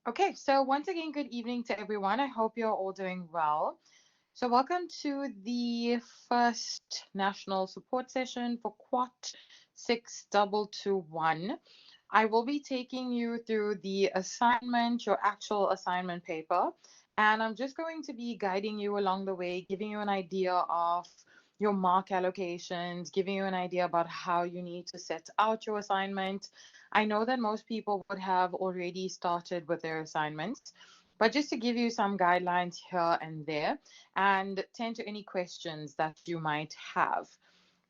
Okay, so once again, good evening to everyone. I hope you're all doing well. So, welcome to the first national support session for QUAT 6221. I will be taking you through the assignment, your actual assignment paper, and I'm just going to be guiding you along the way, giving you an idea of your mark allocations, giving you an idea about how you need to set out your assignment. I know that most people would have already started with their assignments, but just to give you some guidelines here and there and tend to any questions that you might have.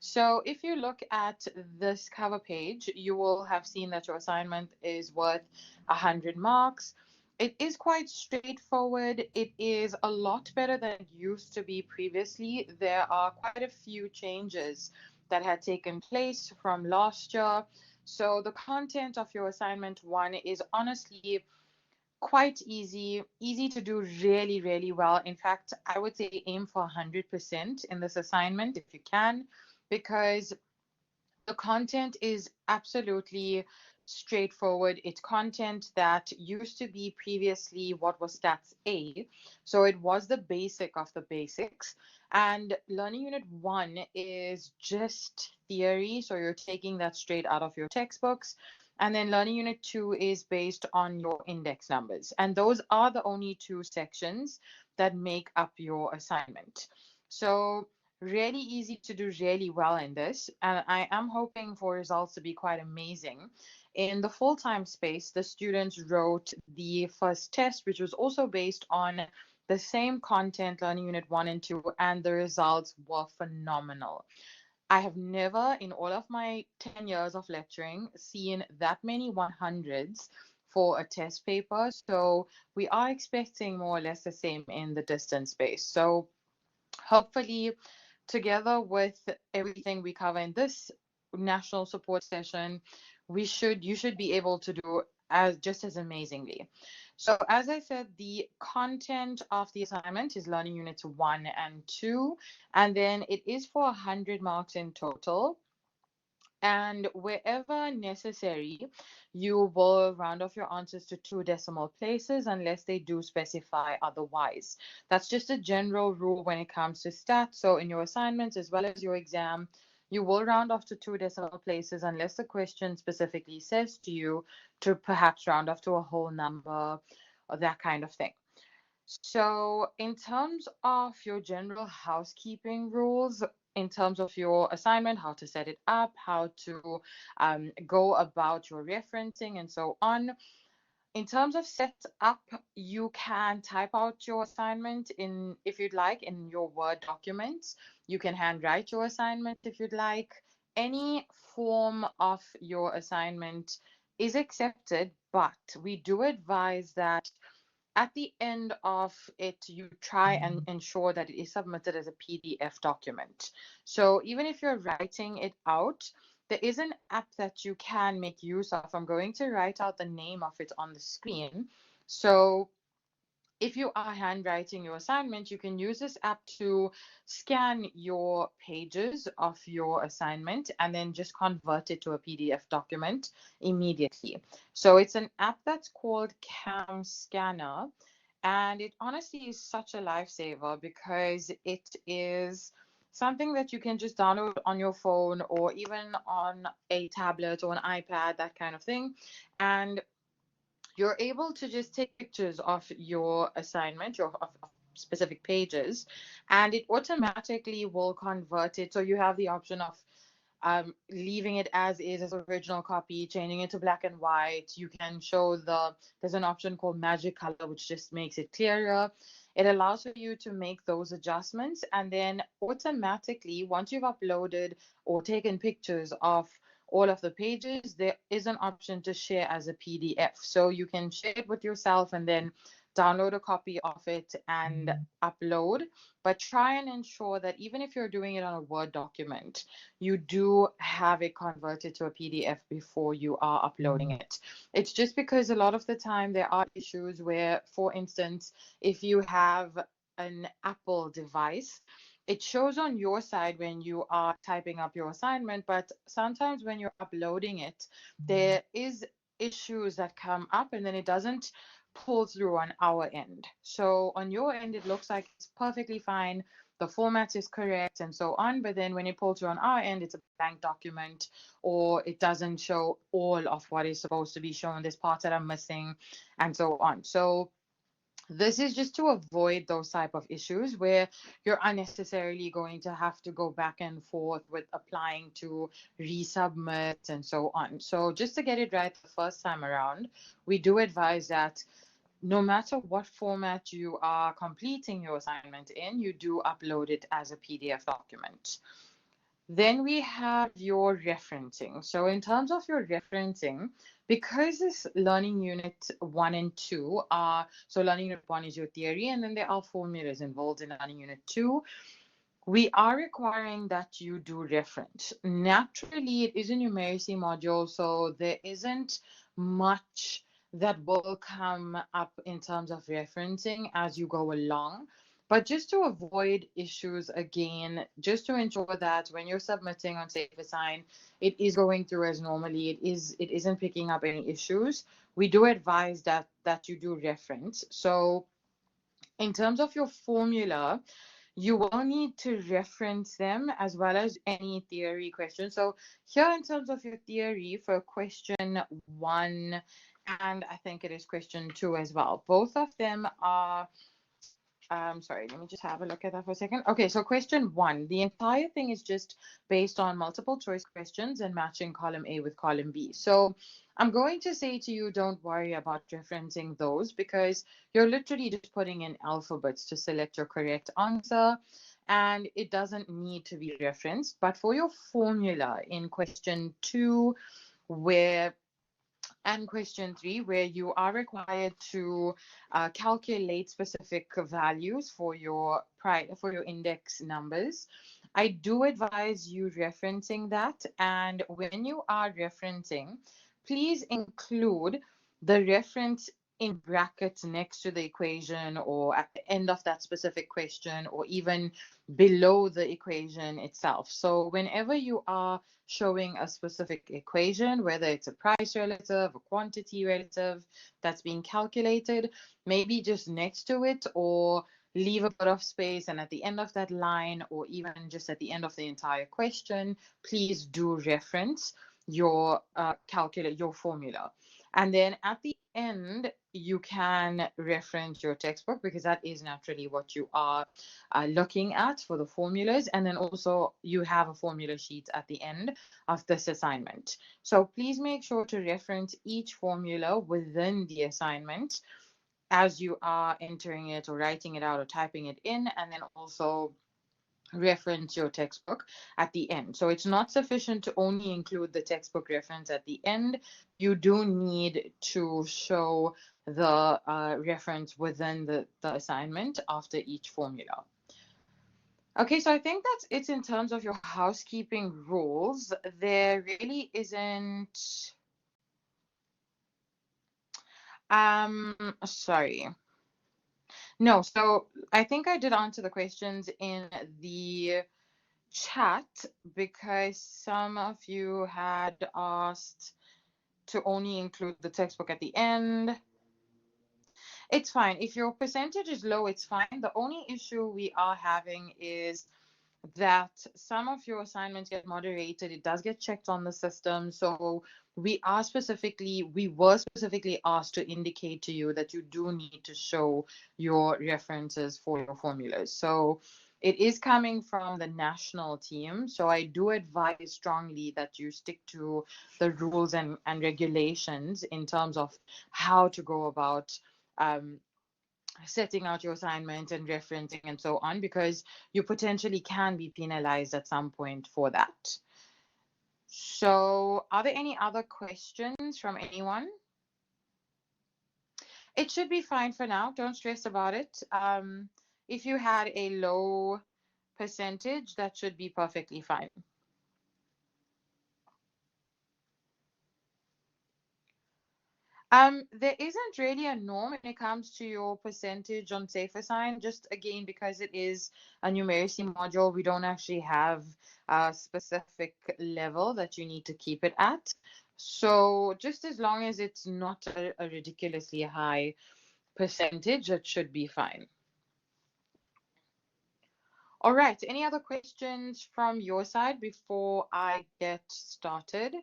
So if you look at this cover page, you will have seen that your assignment is worth 100 marks. It is quite straightforward. It is a lot better than it used to be previously. There are quite a few changes that had taken place from last year. So the content of your assignment one is honestly quite easy to do really, really well. In fact, I would say aim for 100% in this assignment if you can, because the content is absolutely straightforward. It's content that used to be previously what was Stats A. So it was the basic of the basics. And Learning Unit 1 is just theory. So you're taking that straight out of your textbooks. And then Learning Unit 2 is based on your index numbers. And those are the only two sections that make up your assignment. So really easy to do really well in this, and I am hoping for results to be quite amazing. In the full-time space, the students wrote the first test, which was also based on the same content, Learning Unit 1 and 2, and the results were phenomenal. I have never, in all of my 10 years of lecturing, seen that many 100s for a test paper. So we are expecting more or less the same in the distance space. So hopefully, together with everything we cover in this national support session, you should be able to do as just as amazingly. So as I said, the content of the assignment is learning units 1 and 2, and then it is for 100 marks in total. And wherever necessary, you will round off your answers to two decimal places unless they do specify otherwise. That's just a general rule when it comes to stats. So in your assignments as well as your exam, you will round off to two decimal places unless the question specifically says to you to perhaps round off to a whole number or that kind of thing. So, in terms of your general housekeeping rules, in terms of your assignment, how to set it up, how to go about your referencing, and so on. In terms of setup, you can type out your assignment in, if you'd like, in your Word documents. You can handwrite your assignment if you'd like. Any form of your assignment is accepted, but we do advise that at the end of it, you try and ensure that it is submitted as a PDF document. So even if you're writing it out, there is an app that you can make use of. I'm going to write out the name of it on the screen. So if you are handwriting your assignment, you can use this app to scan your pages of your assignment and then just convert it to a PDF document immediately. So it's an app that's called Cam Scanner, and it honestly is such a lifesaver because it is something that you can just download on your phone or even on a tablet or an iPad, that kind of thing. And you're able to just take pictures of your assignment, of specific pages, and it automatically will convert it. So you have the option of leaving it as is as original copy, changing it to black and white. You can show there's an option called magic color, which just makes it clearer. It allows for you to make those adjustments, and then automatically, once you've uploaded or taken pictures of all of the pages, there is an option to share as a PDF. So you can share it with yourself and then download a copy of it and upload. But try and ensure that even if you're doing it on a Word document, you do have it converted to a PDF before you are uploading it. It's just because a lot of the time there are issues where, for instance, if you have an Apple device, it shows on your side when you are typing up your assignment, but sometimes when you're uploading it, there is issues that come up and then it doesn't pull through on our end. So on your end, it looks like it's perfectly fine. The format is correct and so on. But then when it pulls through on our end, it's a blank document or it doesn't show all of what is supposed to be shown. There's parts that are missing and so on. So this is just to avoid those type of issues where you're unnecessarily going to have to go back and forth with applying to resubmit and so on. So just to get it right the first time around, we do advise that no matter what format you are completing your assignment in, you do upload it as a PDF document. Then we have your referencing. So in terms of your referencing, because this learning unit 1 and 2 are, so learning unit 1 is your theory, and then there are formulas involved in learning unit 2, we are requiring that you do reference. Naturally, it is a numeracy module, so there isn't much that will come up in terms of referencing as you go along. But just to avoid issues again, just to ensure that when you're submitting on SafeAssign, it is going through as normally, it isn't picking up any issues. We do advise that you do reference. So in terms of your formula, you will need to reference them as well as any theory questions. So here in terms of your theory for question 1, and I think it is question 2 as well, both of them are sorry, let me just have a look at that for a second. Okay, so question 1, the entire thing is just based on multiple choice questions and matching column A with column B. So I'm going to say to you, don't worry about referencing those because you're literally just putting in alphabets to select your correct answer and it doesn't need to be referenced. But for your formula in question 2, where and question 3, where you are required to calculate specific values for your index numbers, I do advise you referencing that. And when you are referencing, please include the reference in brackets next to the equation or at the end of that specific question or even below the equation itself. So whenever you are showing a specific equation, whether it's a price relative, a quantity relative that's being calculated, maybe just next to it or leave a bit of space and at the end of that line or even just at the end of the entire question, please do reference your your formula. And then at the end, you can reference your textbook because that is naturally what you are looking at for the formulas. And then also you have a formula sheet at the end of this assignment. So please make sure to reference each formula within the assignment as you are entering it or writing it out or typing it in, and then also reference your textbook at the end. So it's not sufficient to only include the textbook reference at the end. You do need to show the reference within the assignment after each formula. Okay, so I think that's it in terms of your housekeeping rules. There really isn't, sorry. No, so I think I did answer the questions in the chat because some of you had asked to only include the textbook at the end. It's fine. If your percentage is low, it's fine. The only issue we are having is that some of your assignments get moderated. It does get checked on the system. So we were specifically asked to indicate to you that you do need to show your references for your formulas. So it is coming from the national team. So I do advise strongly that you stick to the rules and regulations in terms of how to go about setting out your assignment and referencing and so on, because you potentially can be penalized at some point for that. So are there any other questions from anyone? It should be fine for now. Don't stress about it. If you had a low percentage, that should be perfectly fine. There isn't really a norm when it comes to your percentage on SafeAssign, just again, because it is a numeracy module, we don't actually have a specific level that you need to keep it at. So just as long as it's not a ridiculously high percentage, it should be fine. All right, any other questions from your side before I get started?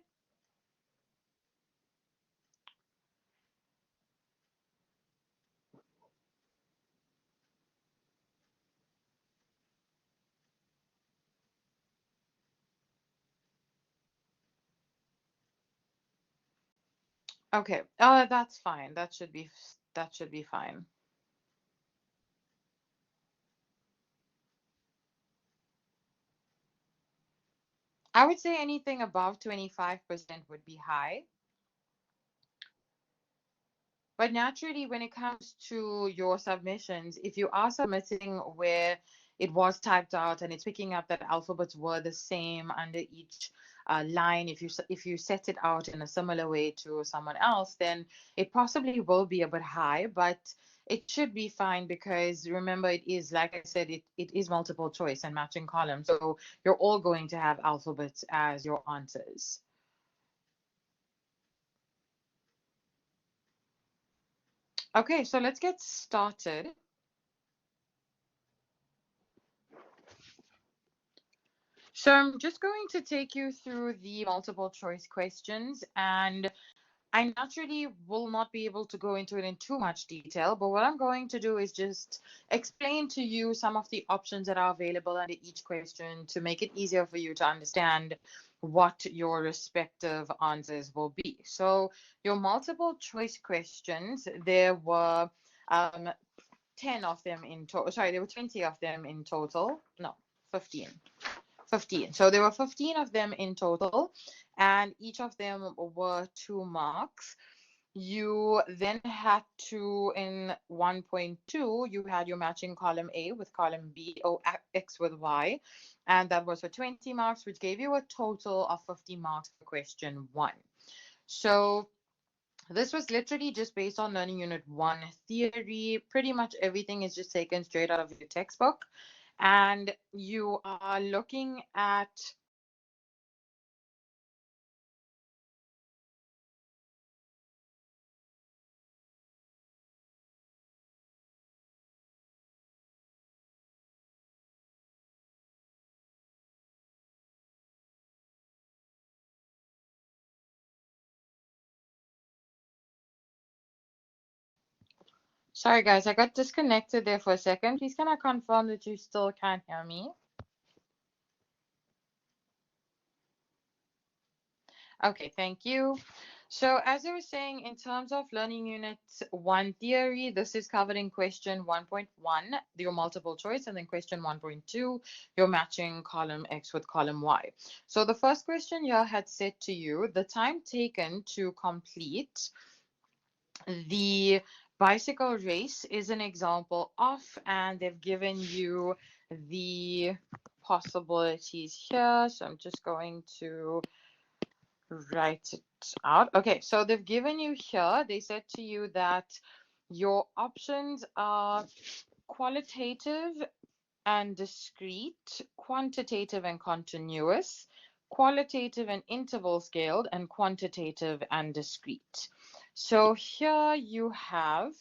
Okay, that's fine. That should be fine. I would say anything above 25% would be high. But naturally, when it comes to your submissions, if you are submitting where it was typed out and it's picking up that alphabets were the same under each line, if you set it out in a similar way to someone else, then it possibly will be a bit high, but it should be fine because remember, it is, like I said, it is multiple choice and matching column. So you're all going to have alphabets as your answers. Okay, so let's get started. So I'm just going to take you through the multiple choice questions, and I naturally will not be able to go into it in too much detail, but what I'm going to do is just explain to you some of the options that are available under each question to make it easier for you to understand what your respective answers will be. So your multiple choice questions, there were 10 of them in total. Sorry, there were 20 of them in total. No, 15. 15. So there were 15 of them in total, and each of them were 2 marks. You then had to, in 1.2, you had your matching column A with column B, or X with Y, and that was for 20 marks, which gave you a total of 50 marks for question 1. So this was literally just based on Learning Unit 1 theory. Pretty much everything is just taken straight out of your textbook. And you are looking at. Sorry, guys, I got disconnected there for a second. Please can I confirm that you still can't hear me? Okay, thank you. So as I was saying, in terms of Learning Unit 1 theory, this is covered in question 1.1, your multiple choice, and then question 1.2, your matching column X with column Y. So the first question here had said to you, the time taken to complete the bicycle race is an example of, and they've given you the possibilities here. So I'm just going to write it out. Okay, so they've given you here, they said to you that your options are qualitative and discrete, quantitative and continuous, qualitative and interval scaled, and quantitative and discrete. So here you have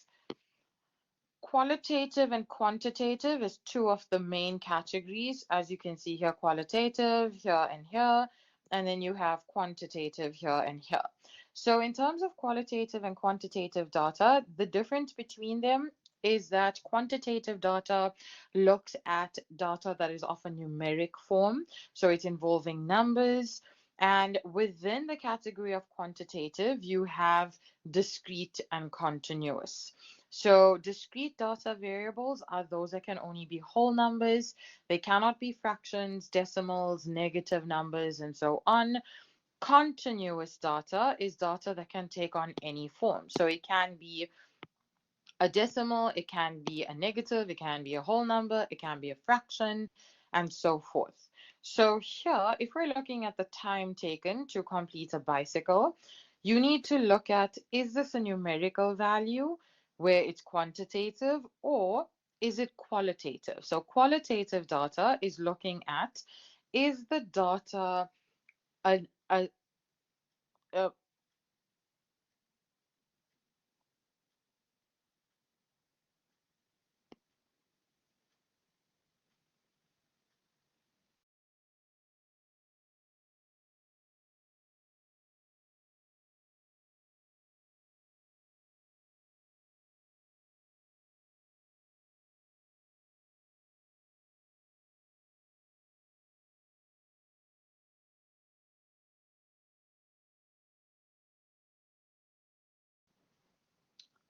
qualitative and quantitative is two of the main categories. As you can see here, qualitative here and here, and then you have quantitative here and here. So in terms of qualitative and quantitative data, the difference between them is that quantitative data looks at data that is of a numeric form, so it's involving numbers. And within the category of quantitative, you have discrete and continuous. So discrete data variables are those that can only be whole numbers. They cannot be fractions, decimals, negative numbers, and so on. Continuous data is data that can take on any form. So it can be a decimal, it can be a negative, it can be a whole number, it can be a fraction, and so forth. So here, if we're looking at the time taken to complete a bicycle, you need to look at, is this a numerical value where it's quantitative, or is it qualitative? So qualitative data is looking at, is the data a, a,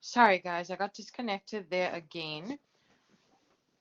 Sorry, guys, I got disconnected there again.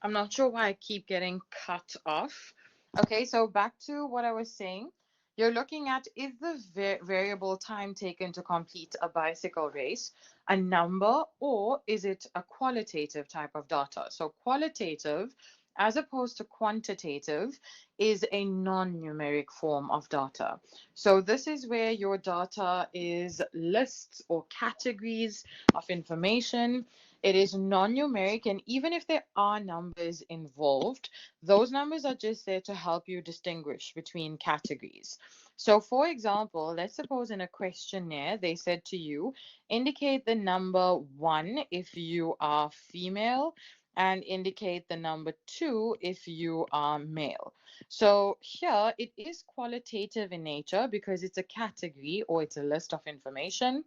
I'm not sure why I keep getting cut off. Okay, so back to what I was saying. You're looking at, is the variable time taken to complete a bicycle race a number, or is it a qualitative type of data? So qualitative, as opposed to quantitative, is a non-numeric form of data. So this is where your data is lists or categories of information. It is non-numeric, and even if there are numbers involved, those numbers are just there to help you distinguish between categories. So, for example, let's suppose in a questionnaire they said to you, indicate the number 1 if you are female, and indicate the number 2 if you are male. So here it is qualitative in nature because it's a category or it's a list of information.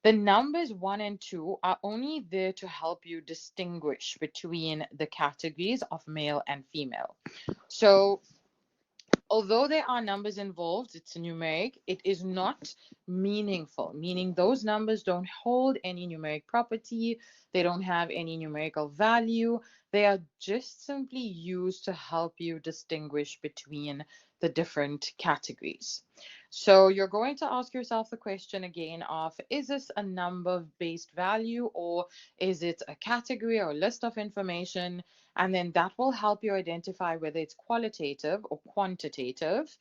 The numbers 1 and 2 are only there to help you distinguish between the categories of male and female. So although there are numbers involved, it's numeric, it is not meaningful, meaning those numbers don't hold any numeric property, they don't have any numerical value, they are just simply used to help you distinguish between the different categories. So you're going to ask yourself the question again of, is this a number-based value, or is it a category or list of information? And then that will help you identify whether it's qualitative or quantitative.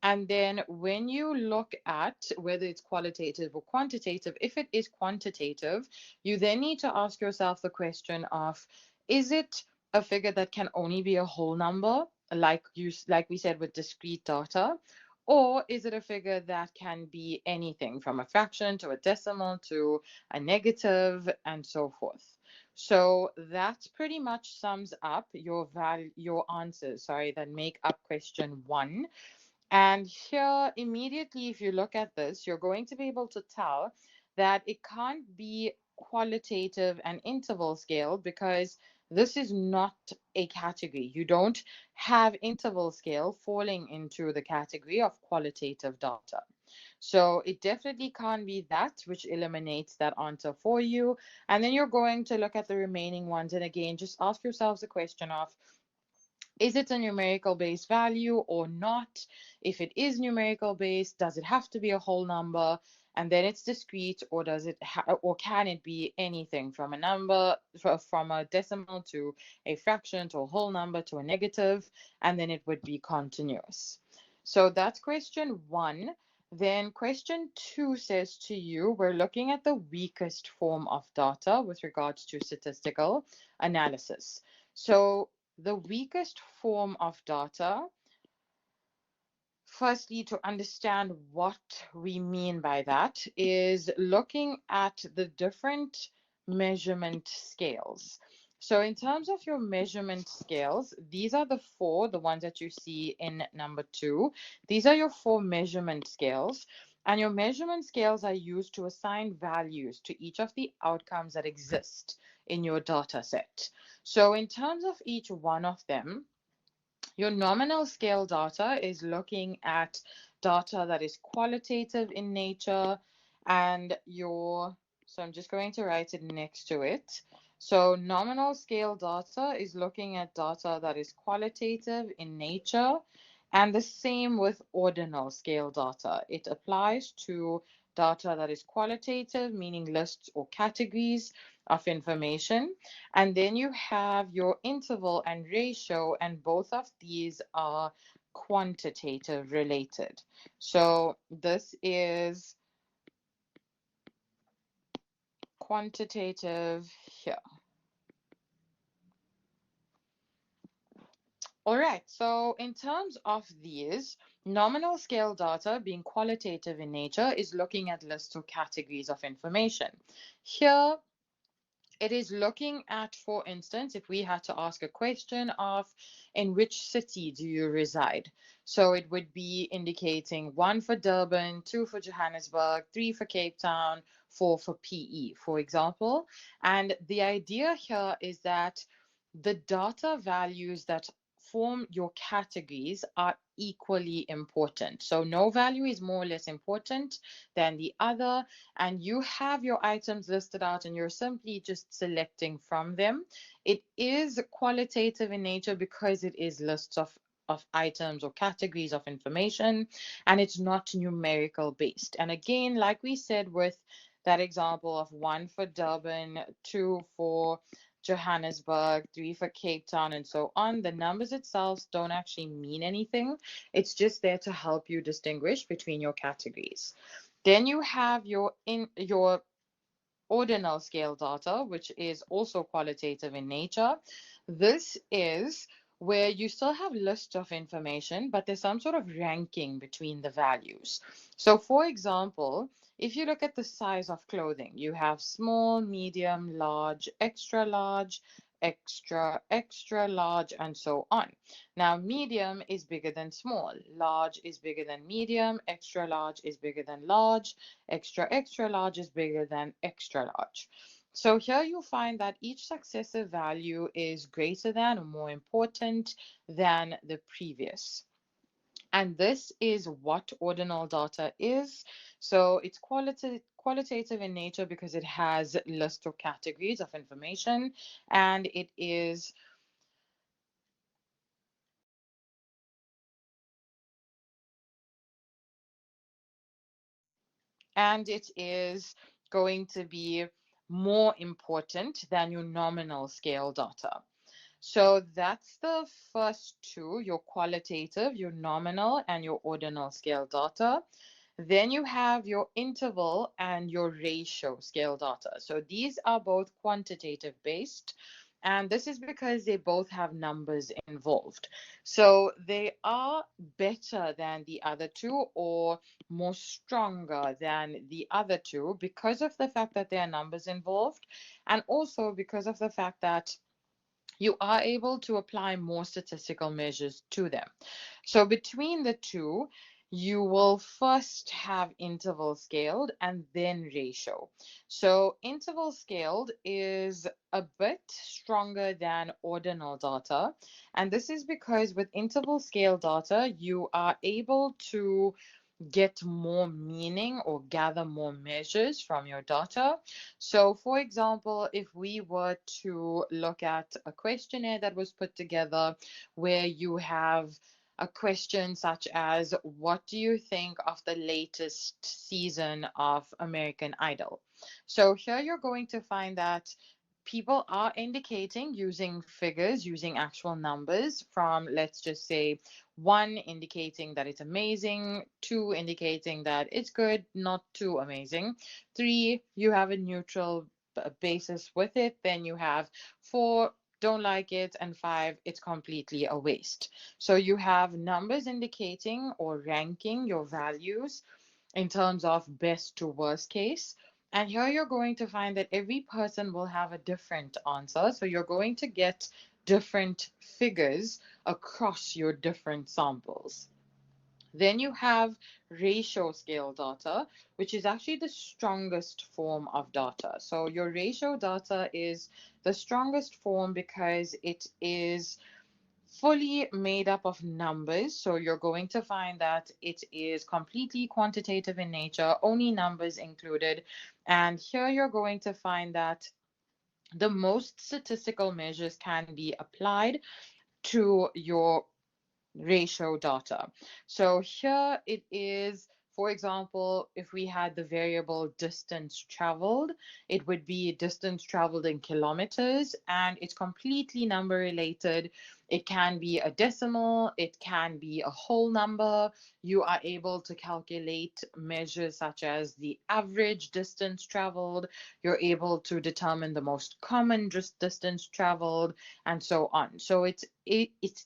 And then when you look at whether it's qualitative or quantitative, if it is quantitative, you then need to ask yourself the question of, is it a figure that can only be a whole number, like we said with discrete data, or is it a figure that can be anything from a fraction to a decimal to a negative and so forth? So that pretty much sums up your answers, sorry, that make up question 1. And here, immediately, if you look at this, you're going to be able to tell that it can't be qualitative and interval scale because this is not a category. You don't have interval scale falling into the category of qualitative data. So it definitely can't be that, which eliminates that answer for you. And then you're going to look at the remaining ones. And again, just ask yourselves the question of, is it a numerical base value or not? If it is numerical base, does it have to be a whole number? And then it's discrete, or does it or can it be anything from a number, from a decimal to a fraction to a whole number to a negative, and then it would be continuous. So that's question 1. Then question 2 says to you, we're looking at the weakest form of data with regards to statistical analysis. So the weakest form of data, firstly, to understand what we mean by that, is looking at the different measurement scales. So in terms of your measurement scales, these are the 4, the ones that you see in number 2. These are your 4 measurement scales. And your measurement scales are used to assign values to each of the outcomes that exist in your data set. So in terms of each one of them, your nominal scale data is looking at data that is qualitative in nature, and so I'm just going to write it next to it. So nominal scale data is looking at data that is qualitative in nature, and the same with ordinal scale data. It applies to data that is qualitative, meaning lists or categories of information. And then you have your interval and ratio, and both of these are quantitative related. So this is quantitative here. All right, so in terms of these, nominal scale data, being qualitative in nature, is looking at lists or categories of information. Here, it is looking at, for instance, if we had to ask a question of, in which city do you reside? So it would be indicating 1 for Durban, 2 for Johannesburg, 3 for Cape Town, 4 for PE, for example. And the idea here is that the data values that form your categories are equally important. So no value is more or less important than the other, and you have your items listed out and you're simply just selecting from them. It is qualitative in nature because it is lists of items or categories of information, and it's not numerical based. And again, like we said with that example of 1 for Durban, 2 for Johannesburg, 3 for Cape Town, and so on, the numbers itself don't actually mean anything. It's just there to help you distinguish between your categories. Then you have your ordinal scale data, which is also qualitative in nature. This is where you still have lists of information, but there's some sort of ranking between the values. So for example, if you look at the size of clothing, you have small, medium, large, extra, extra large, and so on. Now, medium is bigger than small, large is bigger than medium, extra large is bigger than large, extra, extra large is bigger than extra large. So here you find that each successive value is greater than or more important than the previous. And this is what ordinal data is. So it's qualitative in nature because it has list of categories of information, and it is going to be more important than your nominal scale data. So that's the first two, your qualitative, your nominal, and your ordinal scale data. Then you have your interval and your ratio scale data. So these are both quantitative based, and this is because they both have numbers involved. So they are better than the other two or more stronger than the other two because of the fact that there are numbers involved, and also because of the fact that you are able to apply more statistical measures to them. So between the two, you will first have interval scaled and then ratio. So interval scaled is a bit stronger than ordinal data. And this is because with interval scale data, you are able to get more meaning or gather more measures from your data. So, for example, if we were to look at a questionnaire that was put together where you have a question such as, what do you think of the latest season of American Idol? So, here you're going to find that people are indicating using figures, using actual numbers from, let's just say, 1 indicating that it's amazing, 2 indicating that it's good, not too amazing, 3 you have a neutral basis with it, then you have 4 don't like it, and 5 it's completely a waste. So you have numbers indicating or ranking your values in terms of best to worst case. And here you're going to find that every person will have a different answer. So you're going to get different figures across your different samples. Then you have ratio scale data, which is actually the strongest form of data. So your ratio data is the strongest form because it is fully made up of numbers. So you're going to find that it is completely quantitative in nature, only numbers included. And here you're going to find that the most statistical measures can be applied to your ratio data. So here it is, for example, if we had the variable distance traveled, it would be distance traveled in kilometers, and it's completely number related. It can be a decimal, it can be a whole number. You are able to calculate measures such as the average distance traveled. You're able to determine the most common distance traveled, and so on. So it's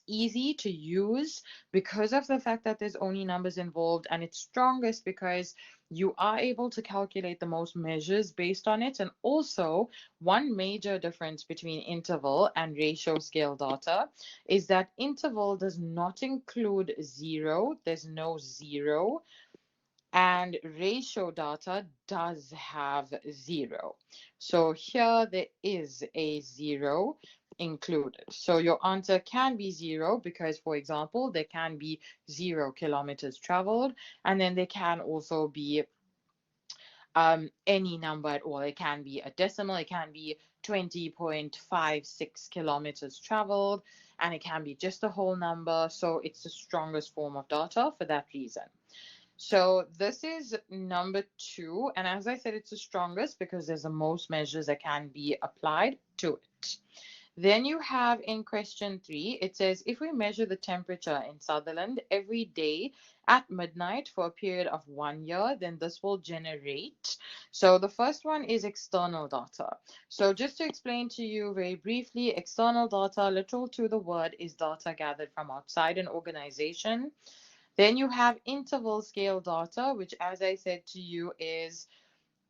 easy to use because of the fact that there's only numbers involved, and it's strongest because you are able to calculate the most measures based on it. And also, one major difference between interval and ratio scale data is that interval does not include zero. There's no zero. And ratio data does have zero. So here there is a zero. included. So your answer can be 0 because, for example, there can be 0 kilometers traveled, and then there can also be any number at all. It can be a decimal, it can be 20.56 kilometers traveled, and it can be just a whole number. So it's the strongest form of data for that reason. So this is number 2, and as I said, it's the strongest because there's the most measures that can be applied to it. Then you have in question 3, it says, if we measure the temperature in Sutherland every day at midnight for a period of 1 year, then this will generate. So the first one is external data. So just to explain to you very briefly, external data, literal to the word, is data gathered from outside an organization. Then you have interval scale data, which, as I said to you, is,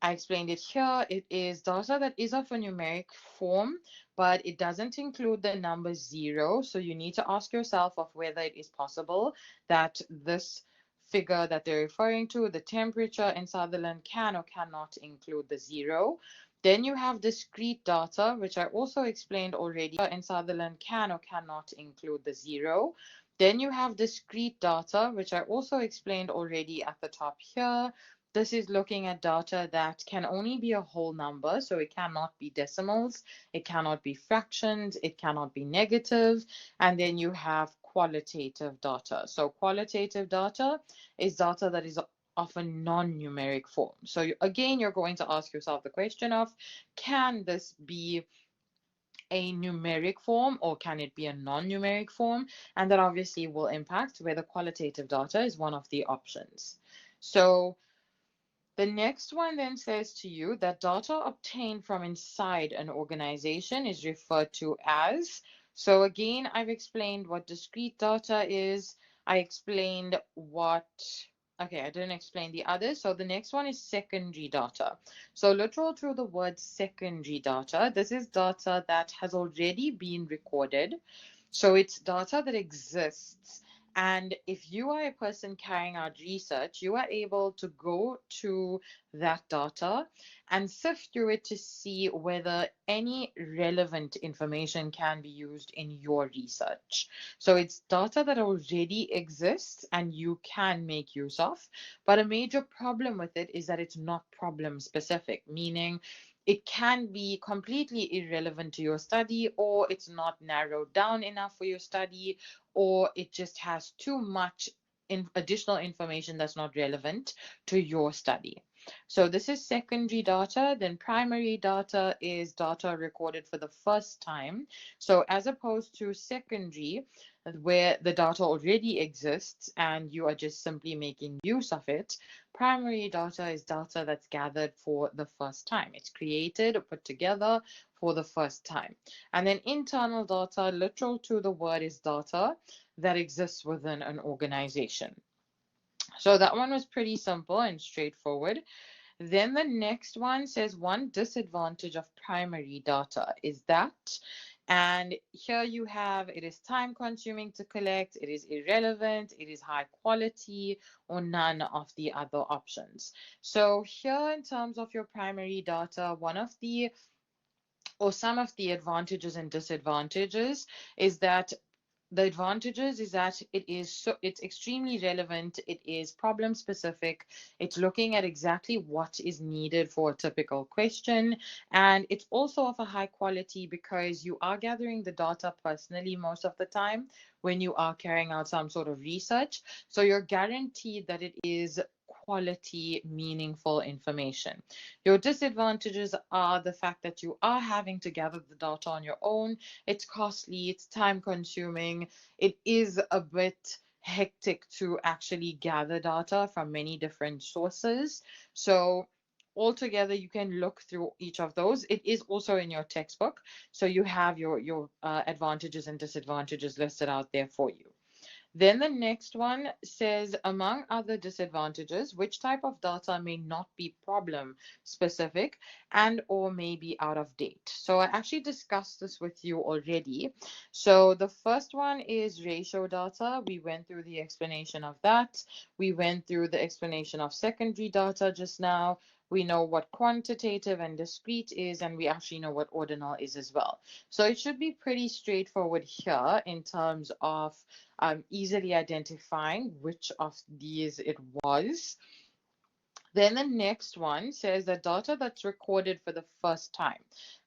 I explained it here, it is data that is of a numeric form, but it doesn't include the number 0. So you need to ask yourself of whether it is possible that this figure that they're referring to, the temperature in Sutherland, can or cannot include the 0. Then you have discrete data, which I also explained already, in Sutherland can or cannot include the 0. Then you have discrete data, which I also explained already at the top here. This is looking at data that can only be a whole number, so it cannot be decimals, it cannot be fractions, it cannot be negative. And then you have qualitative data. So qualitative data is data that is of a non-numeric form. So again, you're going to ask yourself the question of, can this be a numeric form or can it be a non-numeric form? And that obviously will impact whether qualitative data is one of the options. So the next one then says to you that data obtained from inside an organization is referred to as. So again, I've explained what discrete data is. I explained what, okay, I didn't explain the others. So the next one is secondary data. So literal to the word secondary data, this is data that has already been recorded. So it's data that exists. And if you are a person carrying out research, you are able to go to that data and sift through it to see whether any relevant information can be used in your research. So it's data that already exists and you can make use of. But a major problem with it is that it's not problem specific, meaning it can be completely irrelevant to your study, or it's not narrowed down enough for your study, or it just has too much additional information that's not relevant to your study. So this is secondary data. Then primary data is data recorded for the first time. So as opposed to secondary, where the data already exists and you are just simply making use of it, primary data is data that's gathered for the first time. It's created or put together for the first time. And then internal data, literal to the word, is data that exists within an organization. So that one was pretty simple and straightforward. Then the next one says one disadvantage of primary data is that, and here you have, it is time consuming to collect, it is irrelevant, it is high quality, or none of the other options. So here in terms of your primary data, one of the, or some of the advantages and disadvantages is that the advantages is that it's extremely relevant, it is problem specific, it's looking at exactly what is needed for a typical question, and it's also of a high quality because you are gathering the data personally most of the time when you are carrying out some sort of research. So you're guaranteed that it is quality, meaningful information. Your disadvantages are the fact that you are having to gather the data on your own. It's costly, it's time consuming, it is a bit hectic to actually gather data from many different sources. So altogether, you can look through each of those. It is also in your textbook. So you have your advantages and disadvantages listed out there for you. Then the next one says, among other disadvantages, which type of data may not be problem specific and or may be out of date? So I actually discussed this with you already. So the first one is ratio data. We went through the explanation of that. We went through the explanation of secondary data just now. we know what quantitative and discrete is, and we actually know what ordinal is as well. So it should be pretty straightforward here in terms of easily identifying which of these it was. Then the next one says the data that's recorded for the first time.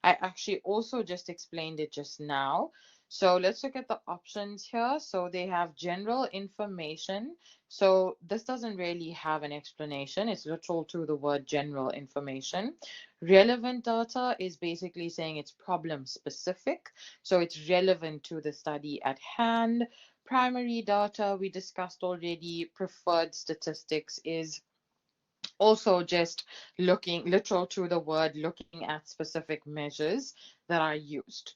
I actually also just explained it just now. So let's look at the options here. So they have general information. So this doesn't really have an explanation. It's literal to the word general information. Relevant data is basically saying it's problem specific. So it's relevant to the study at hand. Primary data we discussed already. Preferred statistics is also just looking literal to the word, looking at specific measures that are used.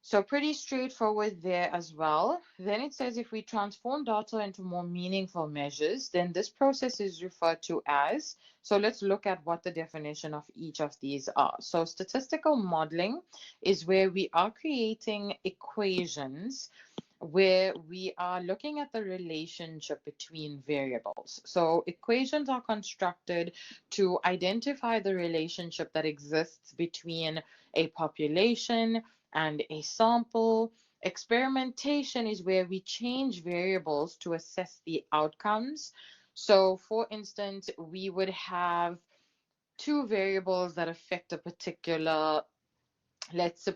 So pretty straightforward there as well. Then it says if we transform data into more meaningful measures, then this process is referred to as, so let's look at what the definition of each of these are. So statistical modeling is where we are creating equations where we are looking at the relationship between variables. So equations are constructed to identify the relationship that exists between a population and a sample. Experimentation is where we change variables to assess the outcomes. So for instance, we would have two variables that affect a particular, let's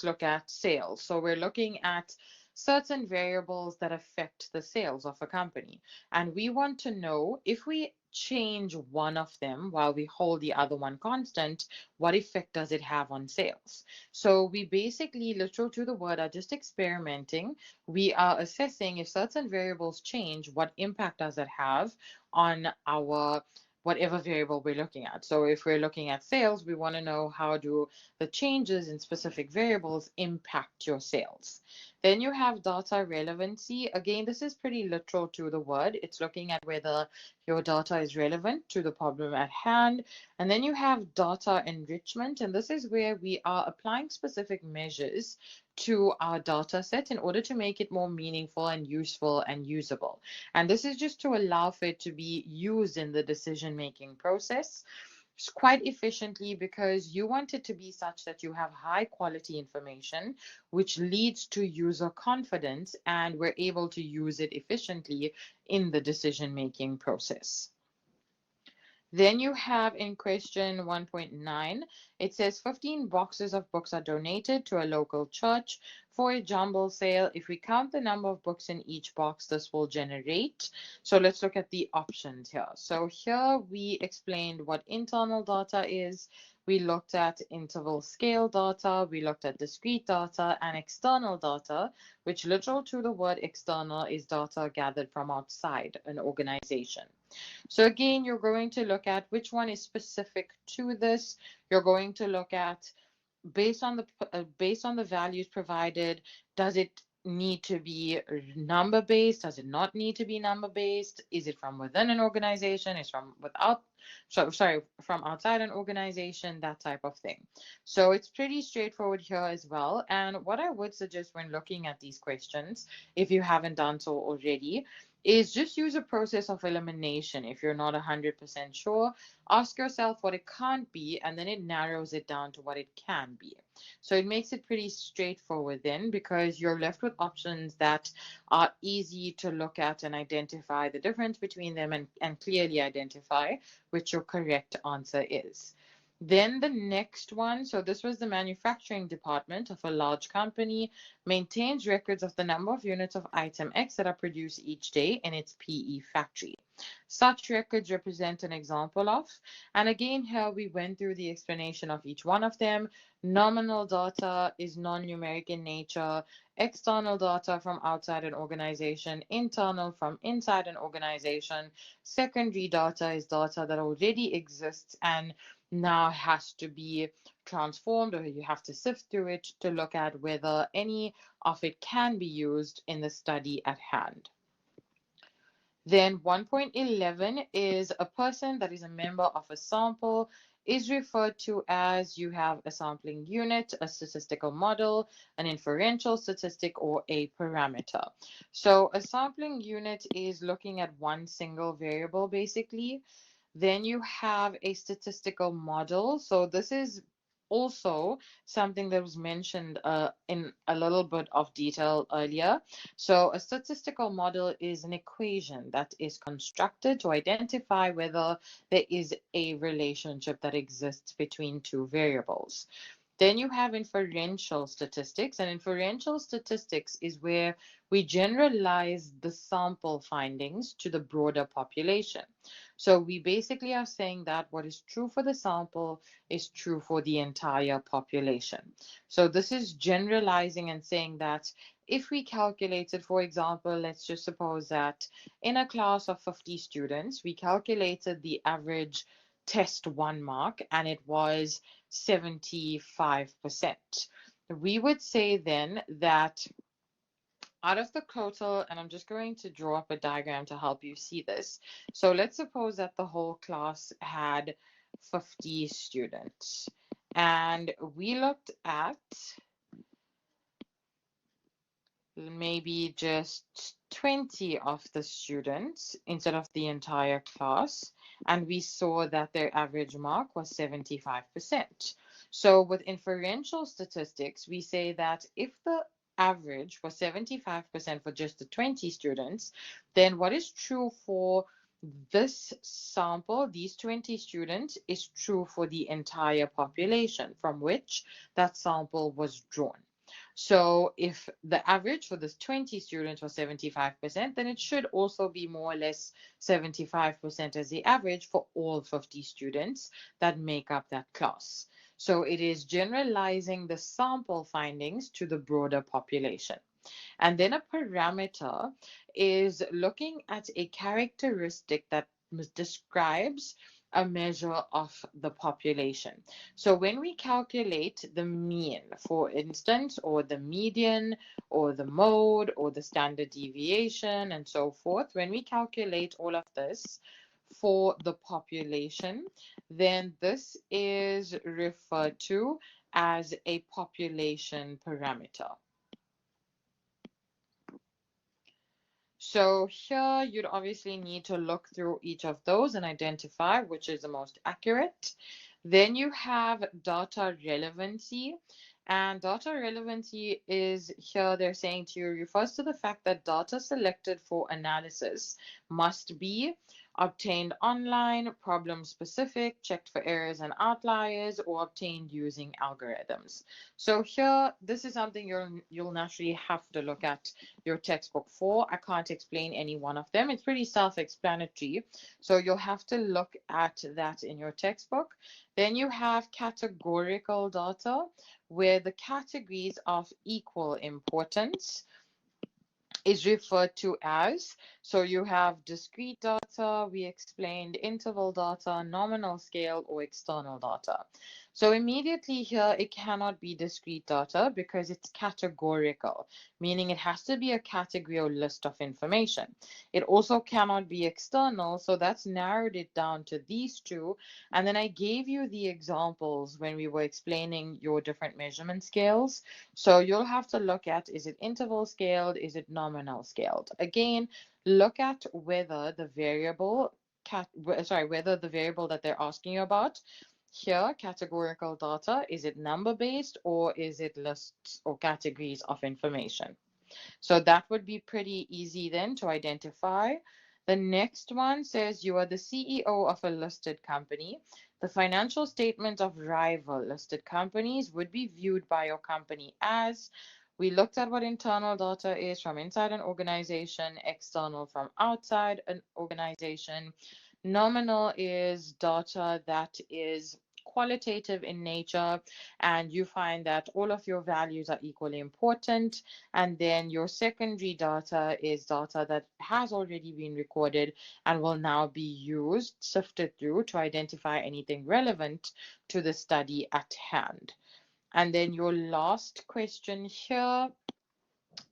look at sales. So we're looking at certain variables that affect the sales of a company. And we want to know if we change one of them while we hold the other one constant, what effect does it have on sales? So we basically, literal to the word, are just experimenting. We are assessing if certain variables change, what impact does it have on our whatever variable we're looking at. So if we're looking at sales, we want to know how do the changes in specific variables impact your sales. Then you have data relevancy. Again, this is pretty literal to the word. It's looking at whether your data is relevant to the problem at hand. And then you have data enrichment, and this is where we are applying specific measures to our data set in order to make it more meaningful and useful and usable. And this is just to allow for it to be used in the decision-making process quite efficiently, because you want it to be such that you have high quality information, which leads to user confidence, and we're able to use it efficiently in the decision-making process. Then you have in question 1.9, it says 15 boxes of books are donated to a local church for a jumble sale. If we count the number of books in each box, this will generate. So let's look at the options here. So here we explained what internal data is. We looked at interval scale data, we looked at discrete data and external data, which literal to the word external is data gathered from outside an organization. So again, you're going to look at which one is specific to this. You're going to look at based on the values provided, does it need to be number based? Does it not need to be number based? Is it from within an organization? Is from without? So sorry, from outside an organization, that type of thing. So it's pretty straightforward here as well. And what I would suggest when looking at these questions, if you haven't done so already, is just use a process of elimination. If you're not 100% sure, ask yourself what it can't be, and then it narrows it down to what it can be. So it makes it pretty straightforward then, because you're left with options that are easy to look at and identify the difference between them, and clearly identify which your correct answer is. Then the next one, so this was the manufacturing department of a large company, maintains records of the number of units of item X that are produced each day in its PE factory. Such records represent an example of, and again here we went through the explanation of each one of them. Nominal data is non-numeric in nature, external data from outside an organization, internal from inside an organization, secondary data is data that already exists and now has to be transformed, or you have to sift through it to look at whether any of it can be used in the study at hand. Then 1.11 is a person that is a member of a sample is referred to as, you have a sampling unit, a statistical model, an inferential statistic, or a parameter. So a sampling unit is looking at one single variable basically. Then you have a statistical model. So this is also something that was mentioned in a little bit of detail earlier. So a statistical model is an equation that is constructed to identify whether there is a relationship that exists between two variables. Then you have inferential statistics, and inferential statistics is where we generalize the sample findings to the broader population. So we basically are saying that what is true for the sample is true for the entire population. So this is generalizing and saying that if we calculated, for example, let's just suppose that in a class of 50 students, we calculated the average test one mark and it was 75%. We would say then that out of the total, and I'm just going to draw up a diagram to help you see this. So let's suppose that the whole class had 50 students, and we looked at maybe just 20 of the students instead of the entire class, and we saw that their average mark was 75%. So with inferential statistics, we say that if the average was 75% for just the 20 students, then what is true for this sample, these 20 students, is true for the entire population from which that sample was drawn. So if the average for this 20 students was 75%, then it should also be more or less 75% as the average for all 50 students that make up that class. So it is generalizing the sample findings to the broader population. And then a parameter is looking at a characteristic that describes a measure of the population. So when we calculate the mean, for instance, or the median, or the mode, or the standard deviation, and so forth, when we calculate all of this for the population, then this is referred to as a population parameter. So here you'd obviously need to look through each of those and identify which is the most accurate. Then you have data relevancy. And data relevancy is here they're saying to you refers to the fact that data selected for analysis must be obtained online, problem specific, checked for errors and outliers, or obtained using algorithms. So here, this is something you'll naturally have to look at your textbook for. I can't explain any one of them. It's pretty self-explanatory. So you'll have to look at that in your textbook. Then you have categorical data, where the categories of equal importance is referred to as. So you have discrete data, we explained interval data, nominal scale, or external data. So immediately here, it cannot be discrete data because it's categorical, meaning it has to be a category or list of information. It also cannot be external, so that's narrowed it down to these two. And then I gave you the examples when we were explaining your different measurement scales. So you'll have to look at, is it interval scaled? Is it nominal scaled? Again, look at whether the variable whether the variable that they're asking you about here, categorical data, is it number based or is it lists or categories of information? So that would be pretty easy then to identify. The next one says you are the CEO of a listed company. The financial statements of rival listed companies would be viewed by your company as. We looked at what internal data is from inside an organization, external from outside an organization. Nominal is data that is qualitative in nature, and you find that all of your values are equally important. And then your secondary data is data that has already been recorded and will now be used, sifted through to identify anything relevant to the study at hand. And then your last question here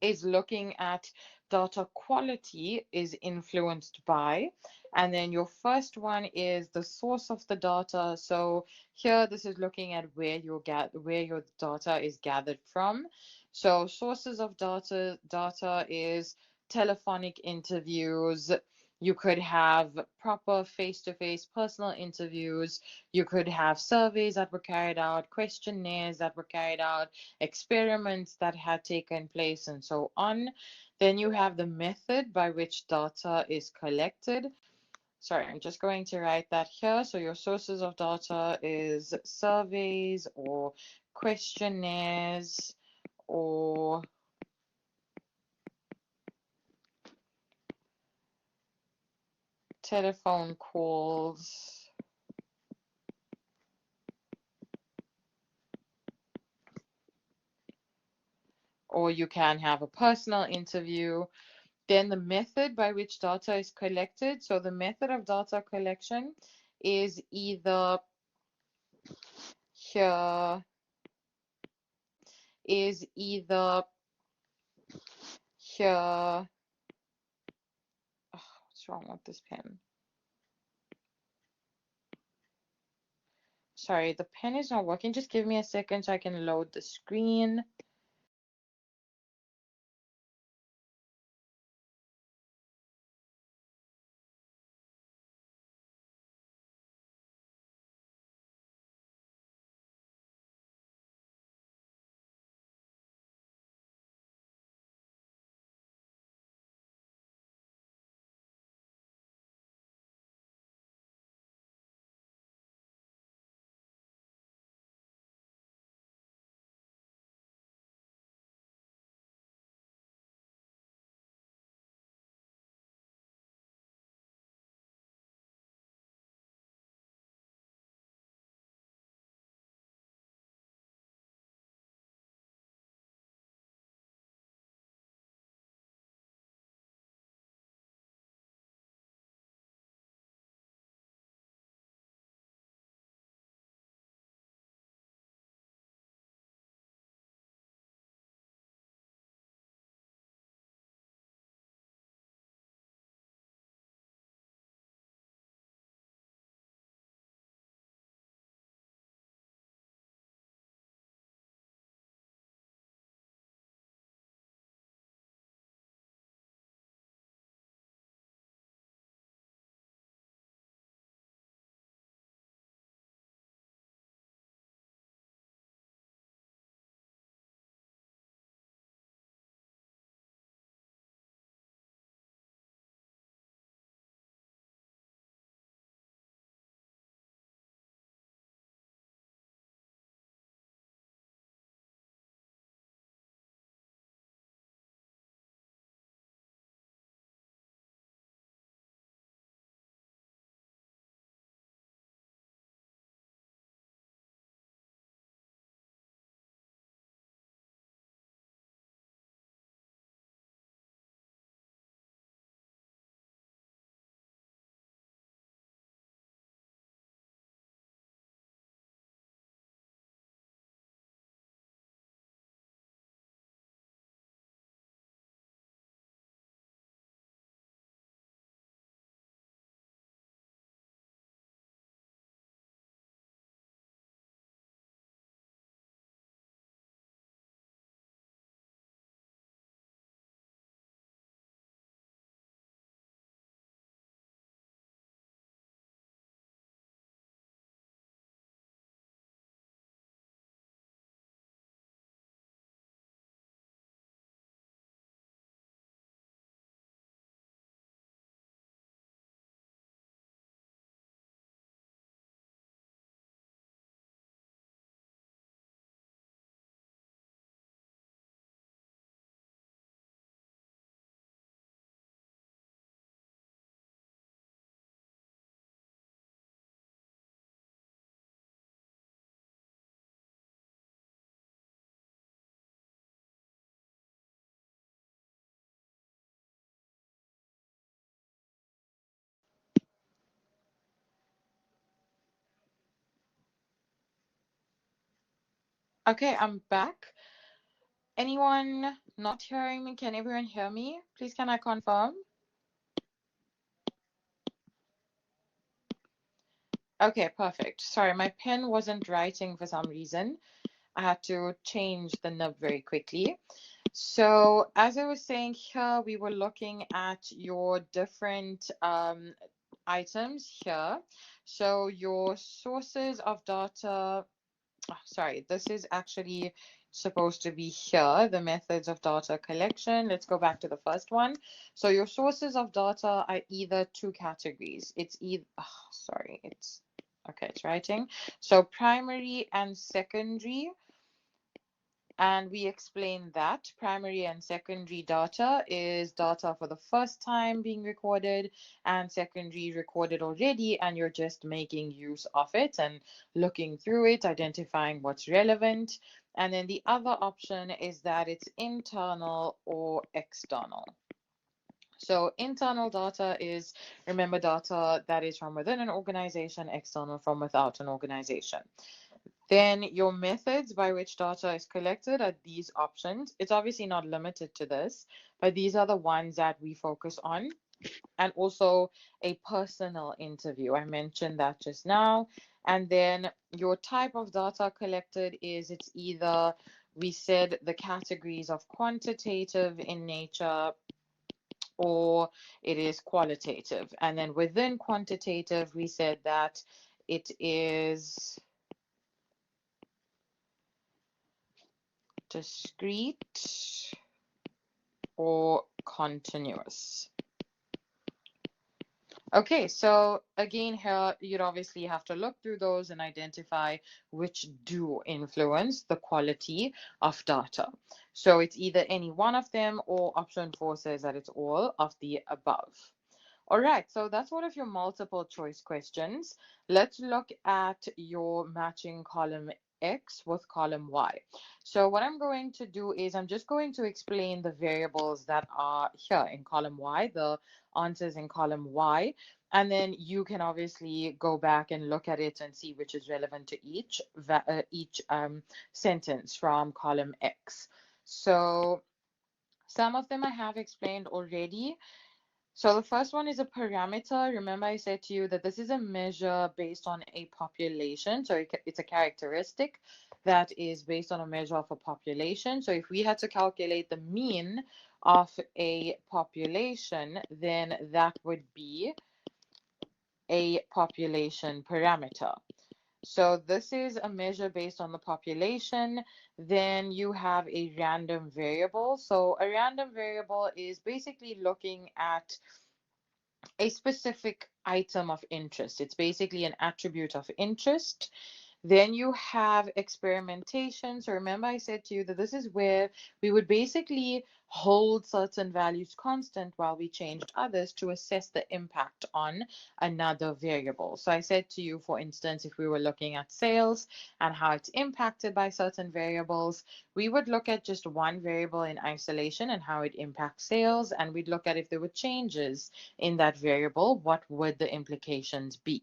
is looking at data quality is influenced by, and then your first one is the source of the data. So here this is looking at where your data is gathered from. So sources of data is telephonic interviews, You could have proper face-to-face personal interviews. You could have surveys that were carried out, questionnaires that were carried out, experiments that had taken place, and so on. Then you have the method by which data is collected. Sorry, I'm just going to write that here. So your sources of data is surveys or questionnaires or telephone calls, or you can have a personal interview. Then the method by which data is collected. So the method of data collection is either here, is either here. Oh, what's wrong with this pen? Sorry, the pen is not working. Just give me a second so I can load the screen. Okay, I'm back. Anyone not hearing me? Can everyone hear me? Please, can I confirm? Okay, perfect. Sorry, my pen wasn't writing for some reason. I had to change the nib very quickly. So as I was saying here, we were looking at your different items here. So your sources of data, sorry, this is actually supposed to be here, the methods of data collection. Let's go back to the first one. So your sources of data are either two categories. It's either, sorry, it's, okay, it's writing. So primary and secondary. And we explained that primary and secondary data is data for the first time being recorded, and secondary recorded already, and you're just making use of it and looking through it, identifying what's relevant. And then the other option is that it's internal or external. So internal data is, remember, data that is from within an organization, external from without an organization. Then your methods by which data is collected are these options. It's obviously not limited to this, but these are the ones that we focus on. And also a personal interview. I mentioned that just now. And then your type of data collected is, it's either, we said the categories of quantitative in nature, or it is qualitative. And then within quantitative, we said that it is discrete or continuous. Okay, so again here, you'd obviously have to look through those and identify which do influence the quality of data. So it's either any one of them, or option 4 says that it's all of the above. All right, so that's one of your multiple choice questions. Let's look at your matching column X with column Y. So what I'm going to do is I'm just going to explain the variables that are here in column Y, the answers in column Y, and then you can obviously go back and look at it and see which is relevant to each sentence from column X. So some of them I have explained already. So the first one is a parameter. Remember I said to you that this is a measure based on a population. So it's a characteristic that is based on a measure of a population. So if we had to calculate the mean of a population, then that would be a population parameter. So this is a measure based on the population. Then you have a random variable. So a random variable is basically looking at a specific item of interest. It's basically an attribute of interest. Then you have experimentation. So remember I said to you that this is where we would basically hold certain values constant while we changed others to assess the impact on another variable. So I said to you, for instance, if we were looking at sales and how it's impacted by certain variables, we would look at just one variable in isolation and how it impacts sales, and we'd look at if there were changes in that variable, what would the implications be?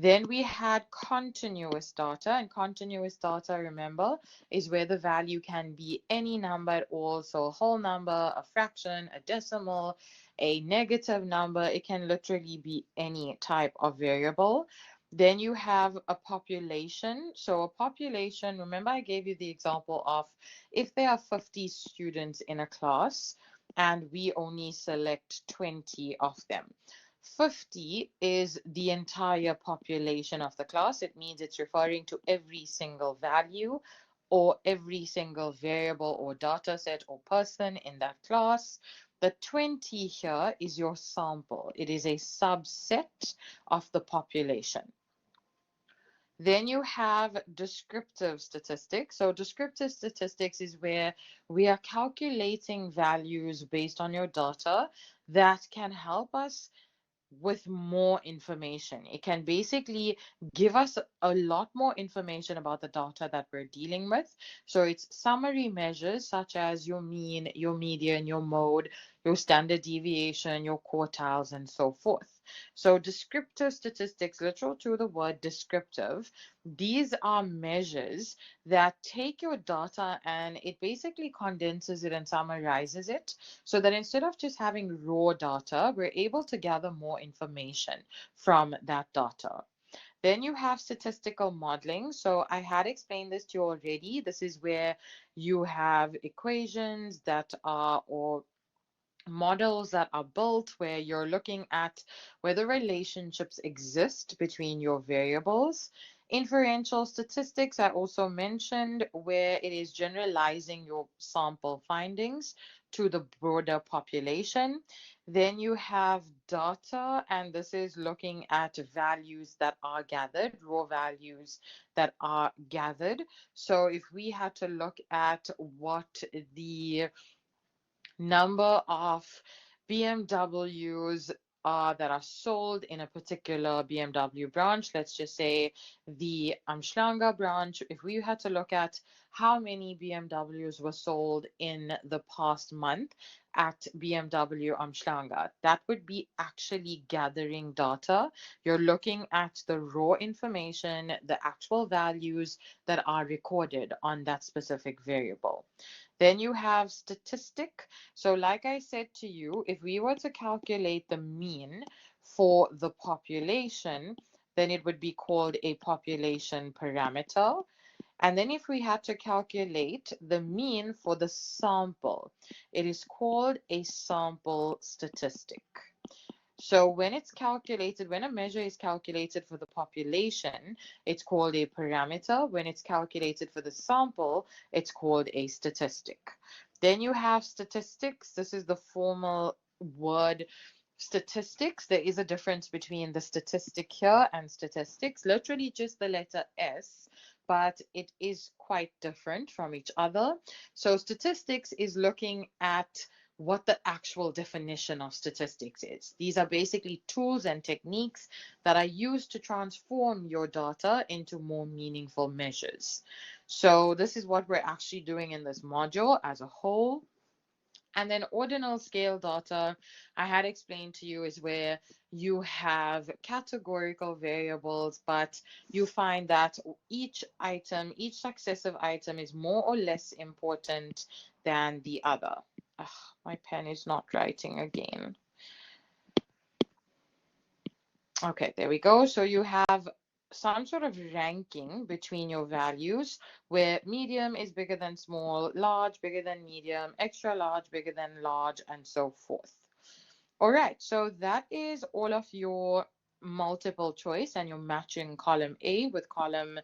Then we had continuous data, and continuous data, remember, is where the value can be any number at all. So a whole number, a fraction, a decimal, a negative number. It can literally be any type of variable. Then you have a population. So a population, remember I gave you the example of if there are 50 students in a class and we only select 20 of them. 50 is the entire population of the class. It means it's referring to every single value or every single variable or data set or person in that class. The 20 here is your sample. It is a subset of the population. Then you have descriptive statistics. So descriptive statistics is where we are calculating values based on your data that can help us with more information. It can basically give us a lot more information about the data that we're dealing with. So it's summary measures such as your mean, your median, your mode, your standard deviation, your quartiles, and so forth. So descriptive statistics, literal to the word descriptive, these are measures that take your data and it basically condenses it and summarizes it, so that instead of just having raw data, we're able to gather more information from that data. Then you have statistical modeling. So I had explained this to you already. This is where you have equations that are, or models that are built where you're looking at whether relationships exist between your variables. Inferential statistics, I also mentioned, where it is generalizing your sample findings to the broader population. Then you have data, and this is looking at values that are gathered, raw values that are gathered. So if we had to look at what the number of BMWs that are sold in a particular BMW branch. Let's just say the Amschlanger branch. If we had to look at how many BMWs were sold in the past month at BMW Amschlanger, that would be actually gathering data. You're looking at the raw information, the actual values that are recorded on that specific variable. Then you have statistic. So like I said to you, if we were to calculate the mean for the population, then it would be called a population parameter. And then if we had to calculate the mean for the sample, it is called a sample statistic. So when it's calculated, when a measure is calculated for the population, it's called a parameter. When it's calculated for the sample, it's called a statistic. Then you have statistics. This is the formal word statistics. There is a difference between the statistic here and statistics, literally just the letter S, but it is quite different from each other. So statistics is looking at what the actual definition of statistics is. These are basically tools and techniques that are used to transform your data into more meaningful measures. So this is what we're actually doing in this module as a whole. And then ordinal scale data, I had explained to you, is where you have categorical variables, but you find that each item, each successive item is more or less important than the other. Ugh, my pen is not writing again. Okay, there we go. So you have some sort of ranking between your values where medium is bigger than small, large bigger than medium, extra large bigger than large, and so forth. All right, so that is all of your multiple choice, and you're matching column A with column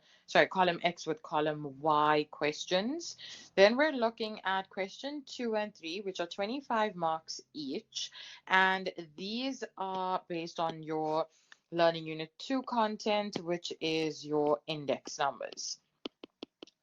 X with column Y questions. Then we're looking at question 2 and 3, which are 25 marks each. And these are based on your Learning Unit 2 content, which is your index numbers.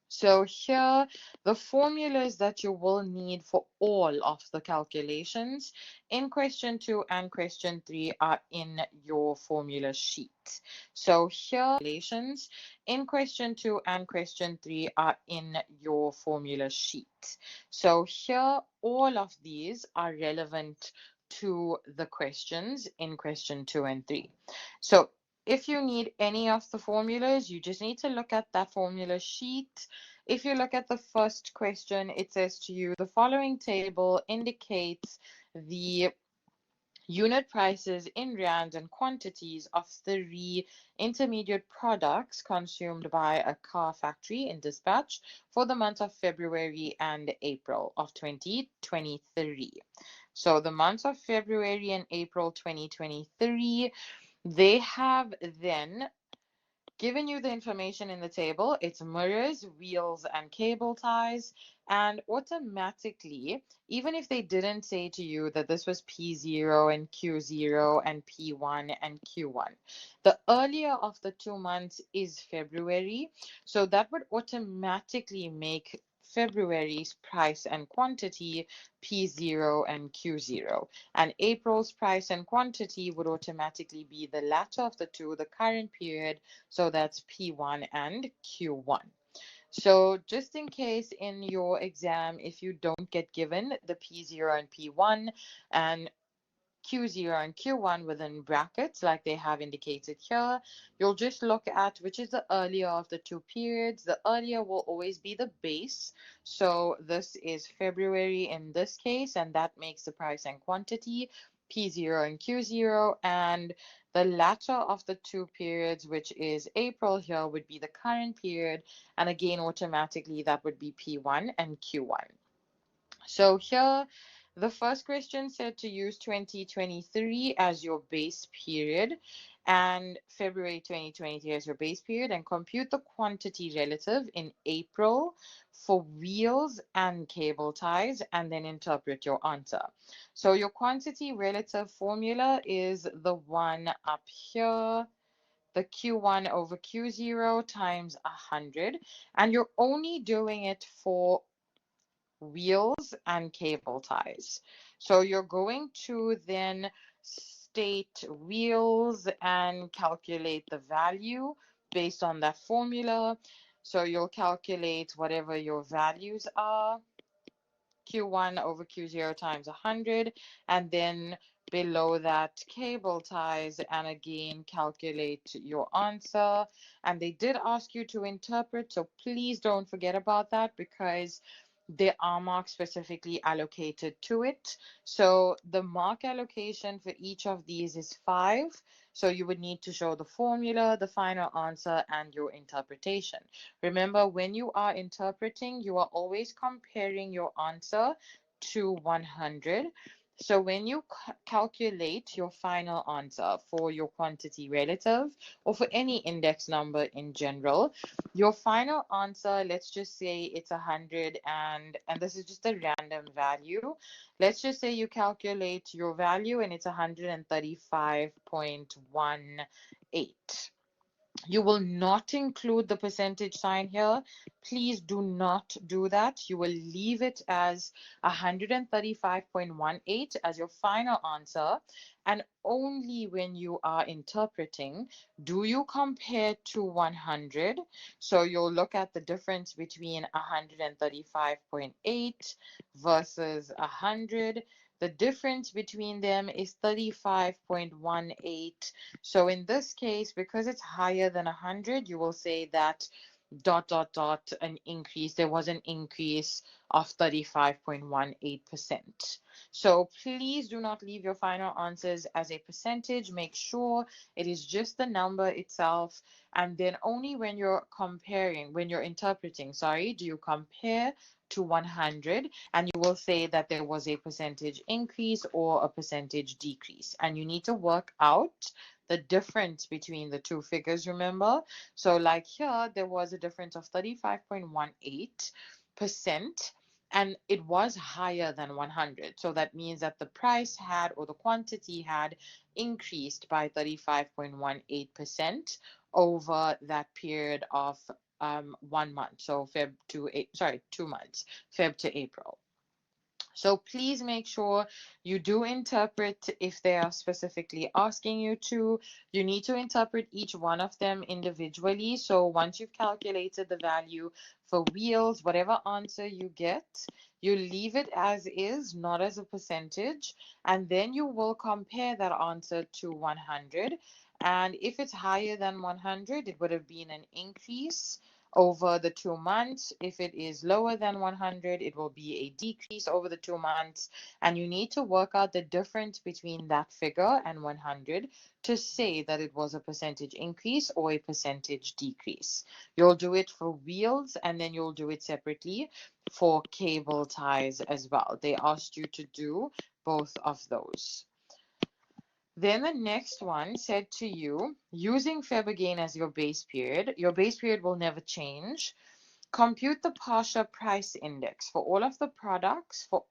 So here, the formulas that you will need for all of the calculations in question 2 and question 3 are in your formula sheet. So here, calculations in question 2 and question 3 are in your formula sheet. So here, all of these are relevant to the questions in question 2 and 3. So if you need any of the formulas, you just need to look at that formula sheet. If you look at the first question, it says to you, the following table indicates the unit prices in rands and quantities of 3 intermediate products consumed by a car factory in dispatch for the months of February and April of 2023. So the months of February and April 2023, they have then given you the information in the table. It's mirrors, wheels, and cable ties. And automatically, even if they didn't say to you that this was P0 and Q0 and P1 and Q1, the earlier of the 2 months is February. So that would automatically make February's price and quantity P0 and Q0. And April's price and quantity would automatically be the latter of the two, the current period, so that's P1 and Q1. So just in case in your exam, if you don't get given the P0 and P1 and Q0 and Q1 within brackets like they have indicated here, you'll just look at which is the earlier of the two periods. The earlier will always be the base. So this is February in this case, and that makes the price and quantity P0 and Q0, and The latter of the two periods, which is April here, would be the current period. And again, automatically, that would be P1 and Q1. So here, the first question said to use 2023 as your base period and February 2023 as your base period, and compute the quantity relative in April for wheels and cable ties, and then interpret your answer. So your quantity relative formula is the one up here, the Q1 over Q0 times 100, and you're only doing it for wheels and cable ties. So you're going to then state wheels and calculate the value based on that formula. So you'll calculate whatever your values are, Q1 over Q0 times 100, and then below that cable ties, and again calculate your answer. And they did ask you to interpret, so please don't forget about that, because there are marks specifically allocated to it. So the mark allocation for each of these is 5. So you would need to show the formula, the final answer, and your interpretation. Remember, when you are interpreting, you are always comparing your answer to 100. So when you calculate your final answer for your quantity relative or for any index number in general, your final answer, let's just say it's 100, and this is just a random value. Let's just say you calculate your value and it's 135.18. You will not include the percentage sign here. Please do not do that. You will leave it as 135.18 as your final answer. And only when you are interpreting do you compare to 100. So you'll look at the difference between 135.8 versus 100. The difference between them is 35.18. So in this case, because it's higher than 100, you will say that dot dot dot an increase. There was an increase of 35.18%. So please do not leave your final answers as a percentage. Make sure it is just the number itself. And then only when you're comparing, when you're interpreting, sorry, do you compare to 100, and you will say that there was a percentage increase or a percentage decrease. And you need to work out the difference between the two figures, remember? So like here, there was a difference of 35.18%, and it was higher than 100. So that means that the price had, or the quantity had, increased by 35.18% over that period of 1 month. So 2 months, Feb to April. So please make sure you do interpret if they are specifically asking you to. You need to interpret each one of them individually. So once you've calculated the value for wheels, whatever answer you get, you leave it as is, not as a percentage, and then you will compare that answer to 100. And if it's higher than 100, it would have been an increase over the 2 months. If it is lower than 100, it will be a decrease over the 2 months. And you need to work out the difference between that figure and 100 to say that it was a percentage increase or a percentage decrease. You'll do it for wheels, and then you'll do it separately for cable ties as well. They asked you to do both of those. Then the next one said to you, using Feb again as your base period will never change. Compute the Pasha price index for all of the products, for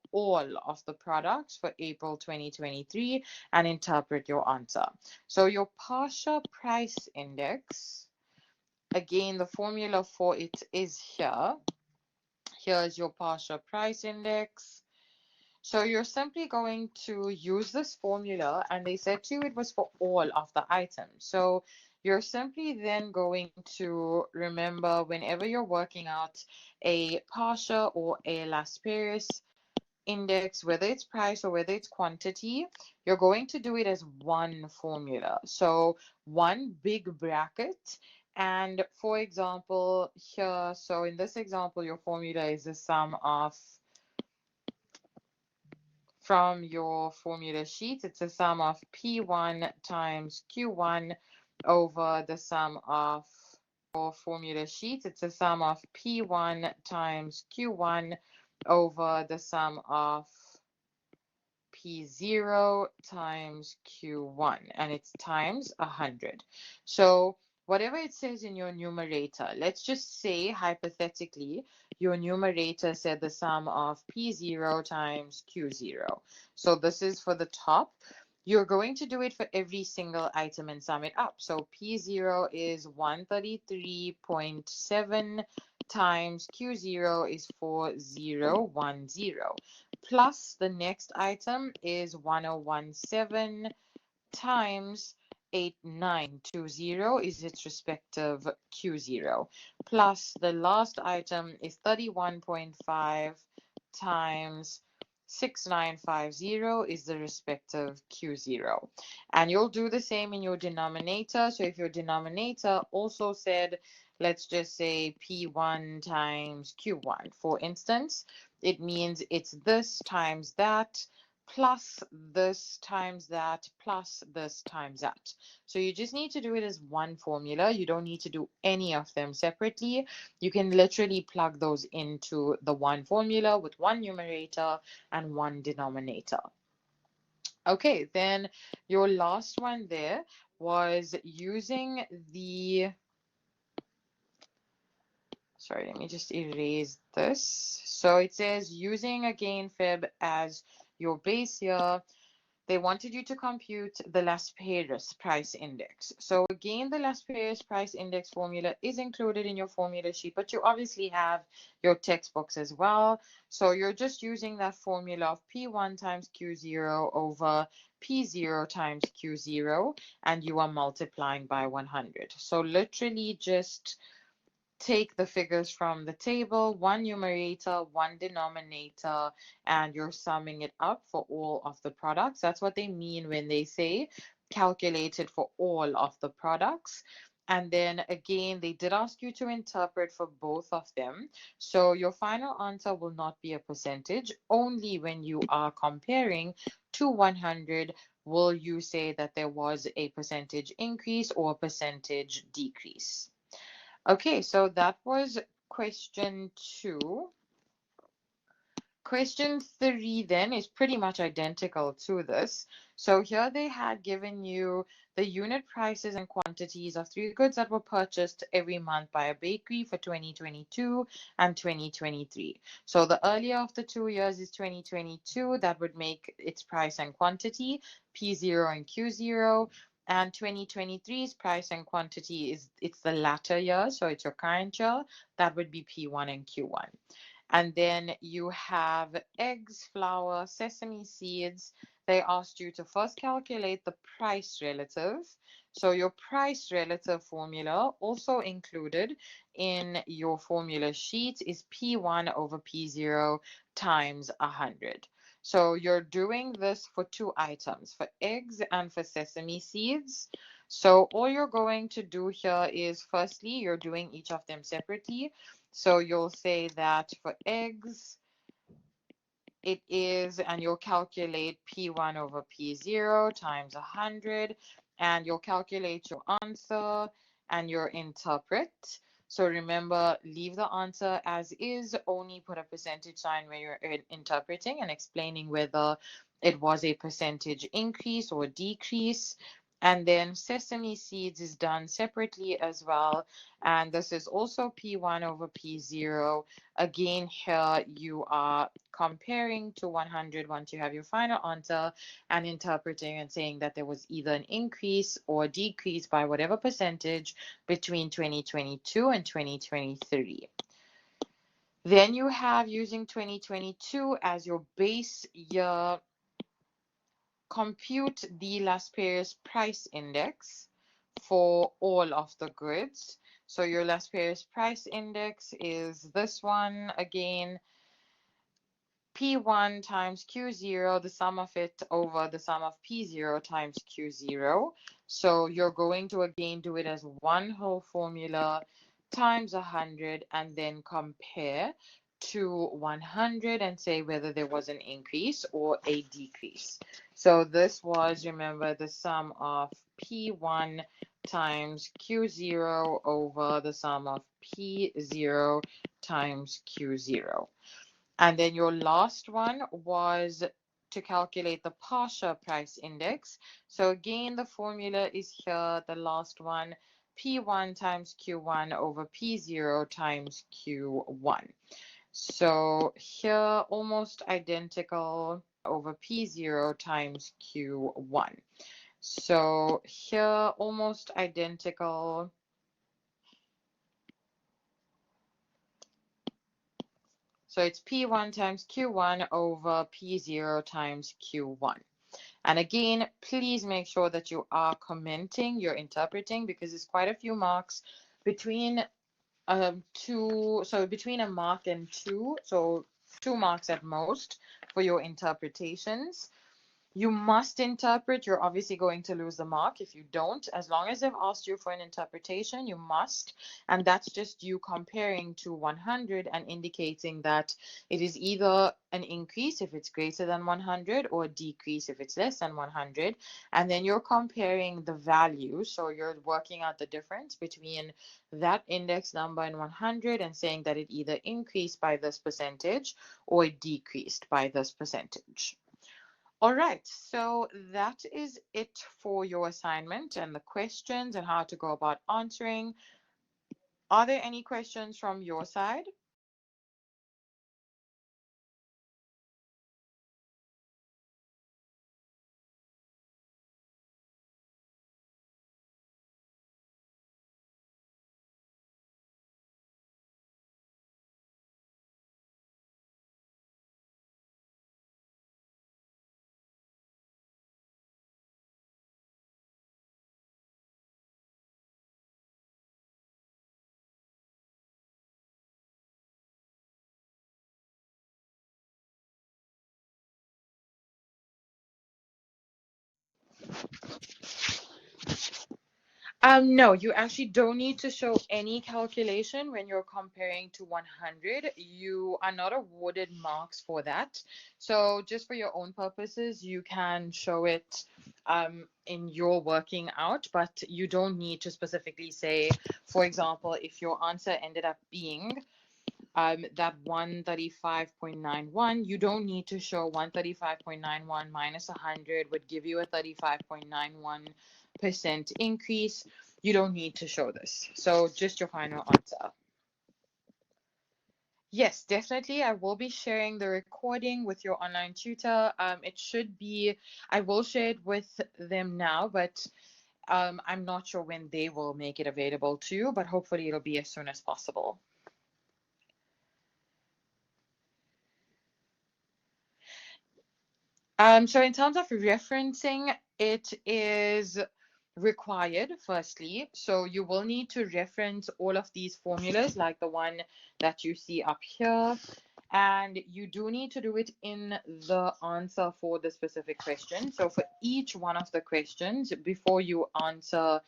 April 2023, and interpret your answer. So your Pasha price index, again, the formula for it is here. Here's your Pasha price index. So you're simply going to use this formula, and they said to you it was for all of the items. So you're simply then going to remember, whenever you're working out a Pasha or a Las Perez index, whether it's price or whether it's quantity, you're going to do it as one formula. So one big bracket. And for example, here, so in this example, your formula is the sum of from your formula sheet. It's the sum of P1 times Q1 over the sum of your formula sheet. It's the sum of P1 times Q1 over the sum of P0 times Q1, and it's times 100. So whatever it says in your numerator, let's just say hypothetically your numerator said the sum of P0 times Q0. So this is for the top. You're going to do it for every single item and sum it up. So P0 is 133.7 times Q0 is 4010, plus the next item is 1017 times 8920 is its respective Q0, plus the last item is 31.5 times 6950 is the respective Q0. And you'll do the same in your denominator. So if your denominator also said, let's just say P1 times Q1, for instance, it means it's this times that plus this times that plus this times that. So you just need to do it as one formula. You don't need to do any of them separately. You can literally plug those into the one formula with one numerator and one denominator. Okay, then your last one there was using the, sorry, let me just erase this. So it says using again Fib as your base here. They wanted you to compute the Las Peres price index. So again, the Las Peres price index formula is included in your formula sheet, but you obviously have your textbooks as well. So you're just using that formula of P1 times Q0 over P0 times Q0, and you are multiplying by 100. So literally just take the figures from the table, one numerator, one denominator, and you're summing it up for all of the products. That's what they mean when they say calculate it for all of the products. And then again, they did ask you to interpret for both of them. So your final answer will not be a percentage. Only when you are comparing to 100 will you say that there was a percentage increase or a percentage decrease. Okay, so that was question 2. Question 3 then is pretty much identical to this. So here they had given you the unit prices and quantities of 3 goods that were purchased every month by a bakery for 2022 and 2023. So the earlier of the 2 years is 2022. That would make its price and quantity P0 and Q0. And 2023's price and quantity it's the latter year, so it's your current year. That would be P1 and Q1. And then you have eggs, flour, sesame seeds. They asked you to first calculate the price relative. So your price relative formula also included in your formula sheet is P1 over P0 times 100. So you're doing this for 2 items, for eggs and for sesame seeds. So all you're going to do here is, firstly, you're doing each of them separately. So you'll say that for eggs, it is, and you'll calculate P1 over P0 times 100, and you'll calculate your answer and your interpret. So remember, leave the answer as is, only put a percentage sign when you're interpreting and explaining whether it was a percentage increase or decrease. And then sesame seeds is done separately as well. And this is also P1 over P0. Again, here you are comparing to 100 once you have your final answer and interpreting and saying that there was either an increase or decrease by whatever percentage between 2022 and 2023. Then you have using 2022 as your base year, compute the Las Peres price index for all of the goods. So your Las Peres price index is this one again, P1 times Q0, the sum of it over the sum of P0 times Q0. So you're going to again do it as one whole formula times 100 and then compare to 100 and say whether there was an increase or a decrease. So this was, remember, the sum of P1 times Q0 over the sum of P0 times Q0. And then your last one was to calculate the partial price index. So again, the formula is here, the last one, P1 times Q1 over P0 times Q1. So here, almost identical over P0 times Q1. So here, almost identical. So it's P1 times Q1 over P0 times Q1. And again, please make sure that you are commenting, you're interpreting, because there's quite a few marks between between a mark and two, so 2 marks at most for your interpretations. You must interpret. You're obviously going to lose the mark if you don't. As long as they've asked you for an interpretation, you must. And that's just you comparing to 100 and indicating that it is either an increase if it's greater than 100 or a decrease if it's less than 100. And then you're comparing the value. So you're working out the difference between that index number and 100 and saying that it either increased by this percentage or it decreased by this percentage. All right, so that is it for your assignment and the questions and how to go about answering. Are there any questions from your side? No, you actually don't need to show any calculation when you're comparing to 100. You are not awarded marks for that. So just for your own purposes, you can show it in your working out, but you don't need to specifically say, for example, if your answer ended up being that 135.91, you don't need to show 135.91 minus 100 would give you a 35.91% increase. You don't need to show this. So just your final answer. Yes, definitely. I will be sharing the recording with your online tutor. It should be, I will share it with them now, but I'm not sure when they will make it available to you, but hopefully it'll be as soon as possible. So in terms of referencing, it is required, firstly. So you will need to reference all of these formulas, like the one that you see up here. And you do need to do it in the answer for the specific question. So for each one of the questions, before you answer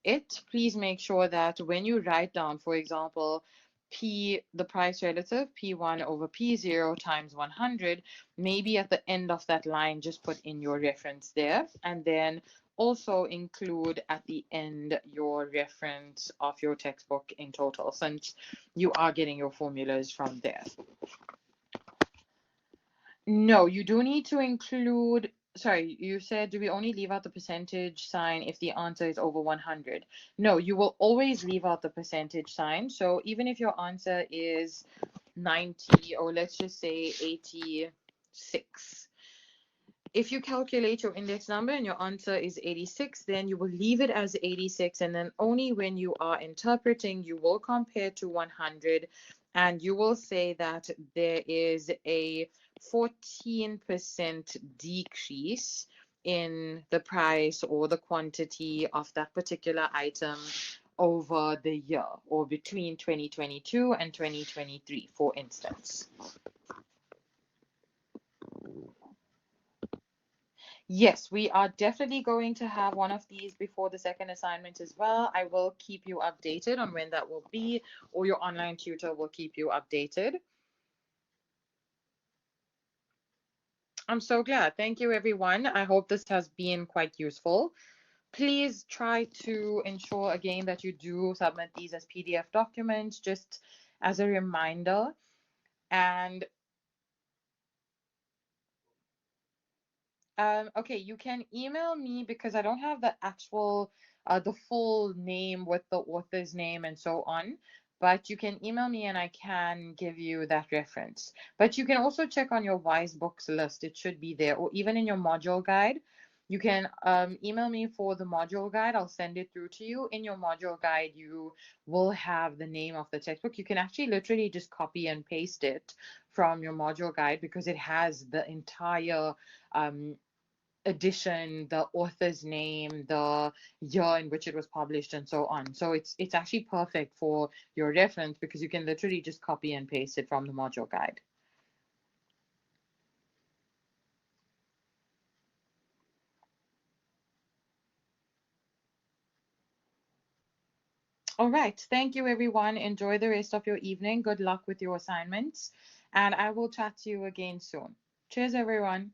it, please make sure that when you write down, for example, the price relative, P1 over P0 times 100, maybe at the end of that line, just put in your reference there. And then also include at the end your reference of your textbook in total, since you are getting your formulas from there. No, you do need to include, sorry, you said, do we only leave out the percentage sign if the answer is over 100? No, you will always leave out the percentage sign. So even if your answer is 90, or let's just say 86, if you calculate your index number and your answer is 86, then you will leave it as 86, and then only when you are interpreting, you will compare to 100, and you will say that there is a 14% decrease in the price or the quantity of that particular item over the year, or between 2022 and 2023, for instance. Yes, we are definitely going to have one of these before the second assignment as well. I will keep you updated on when that will be, or your online tutor will keep you updated. I'm so glad. Thank you, everyone. I hope this has been quite useful. Please try to ensure again that you do submit these as PDF documents, just as a reminder. And okay, you can email me because I don't have the actual, the full name with the author's name and so on. But you can email me and I can give you that reference. But you can also check on your Wise Books list. It should be there, or even in your module guide. You can email me for the module guide. I'll send it through to you. In your module guide, you will have the name of the textbook. You can actually literally just copy and paste it from your module guide because it has the entire um, edition, the author's name, the year in which it was published, and so on. So it's actually perfect for your reference because you can literally just copy and paste it from the module guide. All right. Thank you, everyone. Enjoy the rest of your evening. Good luck with your assignments, and I will chat to you again soon. Cheers, everyone.